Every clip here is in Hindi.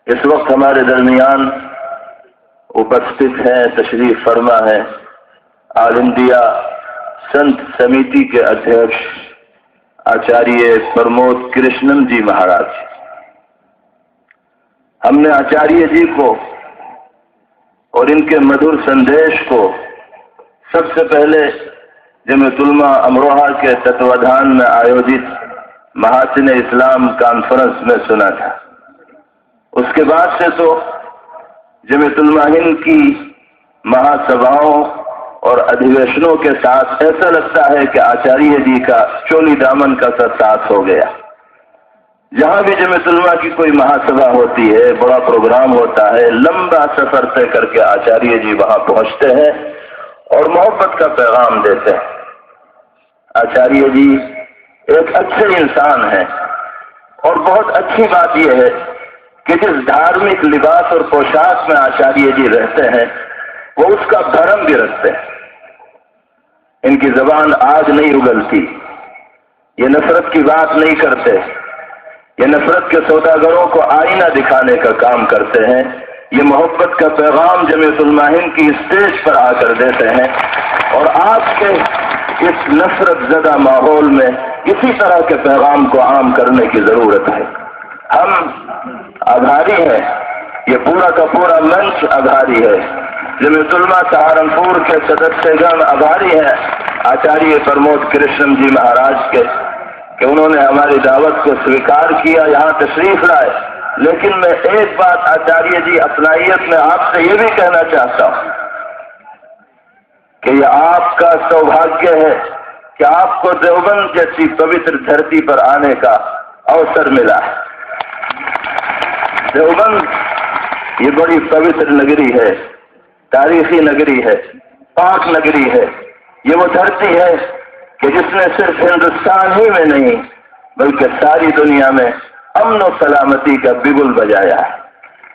इस वक्त हमारे दरमियान उपस्थित है, तशरीफ फरमा है ऑल इंडिया संत समिति के अध्यक्ष आचार्य प्रमोद कृष्णन जी महाराज। हमने आचार्य जी को और इनके मधुर संदेश को सबसे पहले जमीयतुलमा अमरोहा के तत्वाधान में आयोजित महासिन इस्लाम कॉन्फ्रेंस में सुना था। उसके बाद से तो जमीयतुलमा हिंद की महासभाओं और अधिवेशनों के साथ ऐसा लगता है कि आचार्य जी का चोली दामन का सा साथ हो गया। जहां भी जमीयतुलमा की कोई महासभा होती है, बड़ा प्रोग्राम होता है, लंबा सफर तय करके आचार्य जी वहां पहुंचते हैं और मोहब्बत का पैगाम देते हैं। आचार्य जी एक अच्छे इंसान हैं और बहुत अच्छी बात यह है कि जिस धार्मिक लिबास और पोशाक में आचार्य जी रहते हैं वो उसका धर्म भी रखते हैं। इनकी जबान आग नहीं उगलती, ये नफरत की बात नहीं करते, ये नफरत के सौदागरों को आईना दिखाने का काम करते हैं। ये मोहब्बत का पैगाम जमीयतुलमा हिंद की स्टेज पर आकर देते हैं और आज के इस नफरत ज़दा माहौल में इसी तरह के पैगाम को आम करने की जरूरत है। हम आभारी हैं, ये पूरा का पूरा मंच आभारी है। जमीयतुलमा सहारनपुर के सदस्यगण आभारी हैं आचार्य प्रमोद कृष्ण जी महाराज के कि उन्होंने हमारी दावत को स्वीकार किया, यहाँ तशरीफ लाए। लेकिन मैं एक बात आचार्य जी अपनाइयत में आपसे ये भी कहना चाहता हूँ कि यह आपका सौभाग्य है कि आपको देवबंद जैसी पवित्र धरती पर आने का अवसर मिला है। देवबंद ये बड़ी पवित्र नगरी है, तारीखी नगरी है, पाक नगरी है। ये वो धरती है कि जिसने सिर्फ हिंदुस्तान ही में नहीं बल्कि सारी दुनिया में अमन और सलामती का बिगुल बजाया है।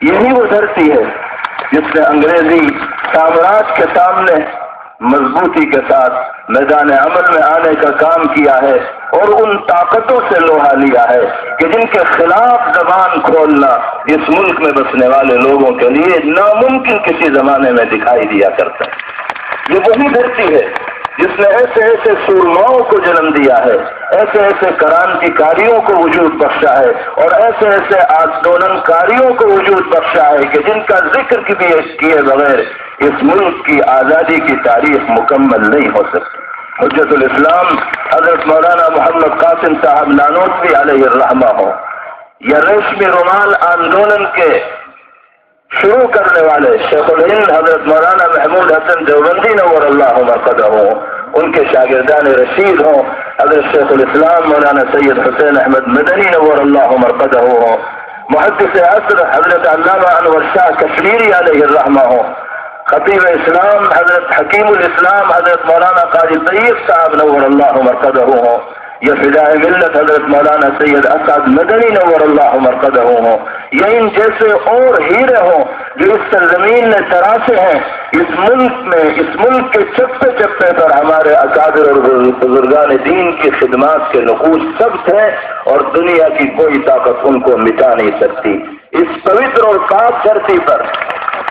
यही वो धरती है जिसने अंग्रेजी साम्राज्य के सामने मजबूती के साथ मैदान अमल में आने का काम किया है और उन ताकतों से लोहा लिया है कि जिनके खिलाफ जबान खोलना इस मुल्क में बसने वाले लोगों के लिए नामुमकिन किसी जमाने में दिखाई दिया करता है। ये वही धरती है जिसने ऐसे ऐसे सूरमाओं को जन्म दिया है, ऐसे ऐसे क्रांतिकारियों को वजूद बख्शा है और ऐसे ऐसे आंदोलनकारियों को वजूद बख्शा है कि जिनका जिक्र किए बगैर इस मुल्क की आजादी की तारीख मुकम्मल नहीं हो सकती। हुज्जतुल इस्लाम हजरत मौलाना मोहम्मद कासिम साहब नानोतवी अलैहिर्रहमा हो या रेशमी रुमाल आंदोलन के शुरू करने वाले शेखुल हिंद हजरत मौलाना महमूद हसन देवबंदी नव्वर अल्लाहु मरकदहू, उनके शागिर्दान रशीद हों हजरत शेखुल इस्लाम मौलाना सैयद हुसैन अहमद मदनी नव्वर अल्लाहु मरकदहू हों, मुहद्दिस असर हजरत अल्लामा अनवर शाह कश्मीरी अलैहिर्रहमा हो, खतीब इस्लाम हजरत हकीमुल इस्लाम हजरत मौलाना काजी तैयब साहब नव्वर अल्लाहु मरकदहू हो, या फिदाए मिल्लत हजरत मौलाना सैयद असद मदनी नव्वर अल्लाहु मरकदहू हो, या इन जैसे और हीरे हों जो इस सरजमीन में तराशे हैं। इस मुल्क के चप्पे चप्पे पर हमारे अकाबिर और बुजुर्गान दीन की खिदमात के नकूश सब्त हैं और दुनिया की कोई ताकत उनको मिटा नहीं सकती। इस पवित्र और पाक धरती पर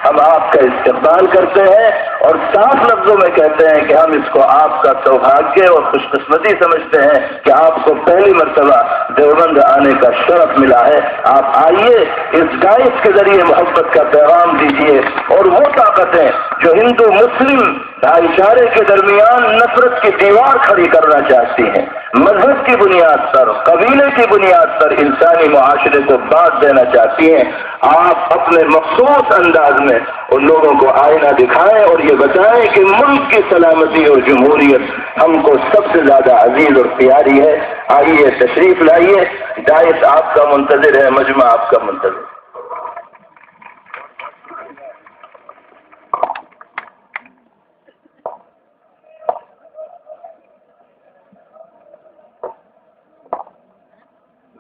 हम आपका इस्तेमाल करते हैं और साफ लफ्जों में कहते हैं कि हम इसको आपका सौभाग्य और खुशकिस्मती समझते हैं कि आपको पहली मर्तबा देवबंद आने का शरफ मिला है। आप आइए, इस गाइस के जरिए मोहब्बत का पैगाम दीजिए और वो ताकतें जो हिंदू मुस्लिम भाईचारे के दरमियान नफरत की दीवार खड़ी करना चाहती हैं, मजहब की बुनियाद पर, कबीले की बुनियाद पर इंसानी मुआशरे को बांट देना चाहती हैं, आप अपने मखसूस अंदाज में उन लोगों को आईना दिखाएं और ये बताएं कि मुल्क की सलामती और जमहूरियत हमको सबसे ज्यादा अजीज और प्यारी है। आइए, तशरीफ लाइए, दाइस आपका मुंतजिर है, मजमा आपका मुंतजिर।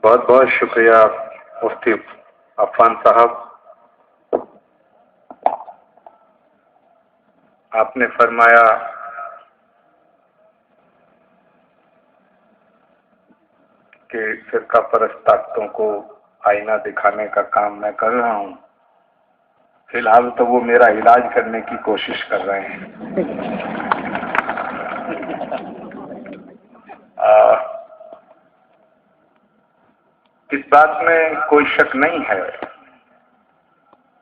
बहुत बहुत शुक्रिया मुफ्ती अफान साहब। आपने फरमाया कि फिरका परस्त ताकतों को आईना दिखाने का काम मैं कर रहा हूँ। फिलहाल तो वो मेरा इलाज करने की कोशिश कर रहे हैं। इस बात में कोई शक नहीं है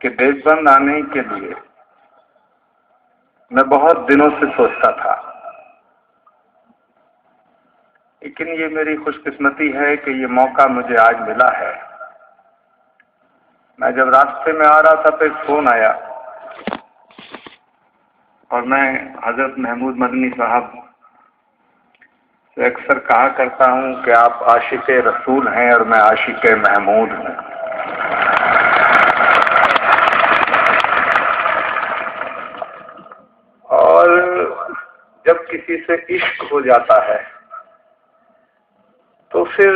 कि देशबंद आने के लिए मैं बहुत दिनों से सोचता था, लेकिन ये मेरी खुशकिस्मती है कि ये मौका मुझे आज मिला है। मैं जब रास्ते में आ रहा था तो एक फोन आया और मैं हजरत महमूद मदनी साहब से अक्सर कहा करता हूं कि आप आशिक रसूल हैं और मैं आशिक महमूद हूं। और जब किसी से इश्क हो जाता है तो फिर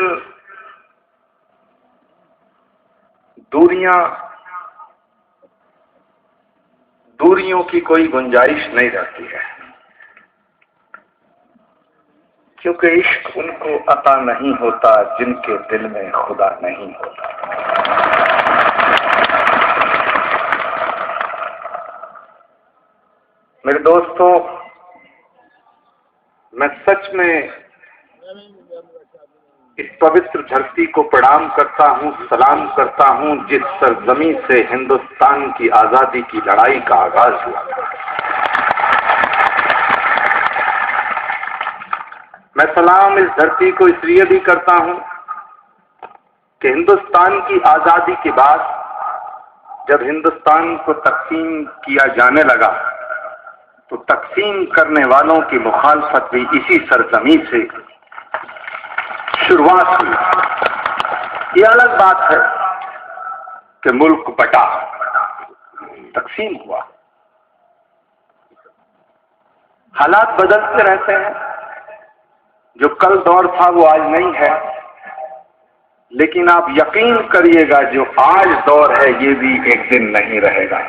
दूरियों की कोई गुंजाइश नहीं रहती है, क्योंकि इश्क उनको अता नहीं होता जिनके दिल में खुदा नहीं होता। मेरे दोस्तों, मैं सच में इस पवित्र धरती को प्रणाम करता हूं, सलाम करता हूं जिस सरजमी से हिंदुस्तान की आजादी की लड़ाई का आगाज हुआ। मैं सलाम इस धरती को इसलिए भी करता हूं कि हिंदुस्तान की आजादी के बाद जब हिंदुस्तान को तकसीम किया जाने लगा तो तकसीम करने वालों की मुखालफत भी इसी सरजमी से शुरुआत हुई। यह अलग बात है कि मुल्क बटा, तकसीम हुआ। हालात बदलते रहते हैं, जो कल दौर था वो आज नहीं है, लेकिन आप यकीन करिएगा जो आज दौर है ये भी एक दिन नहीं रहेगा।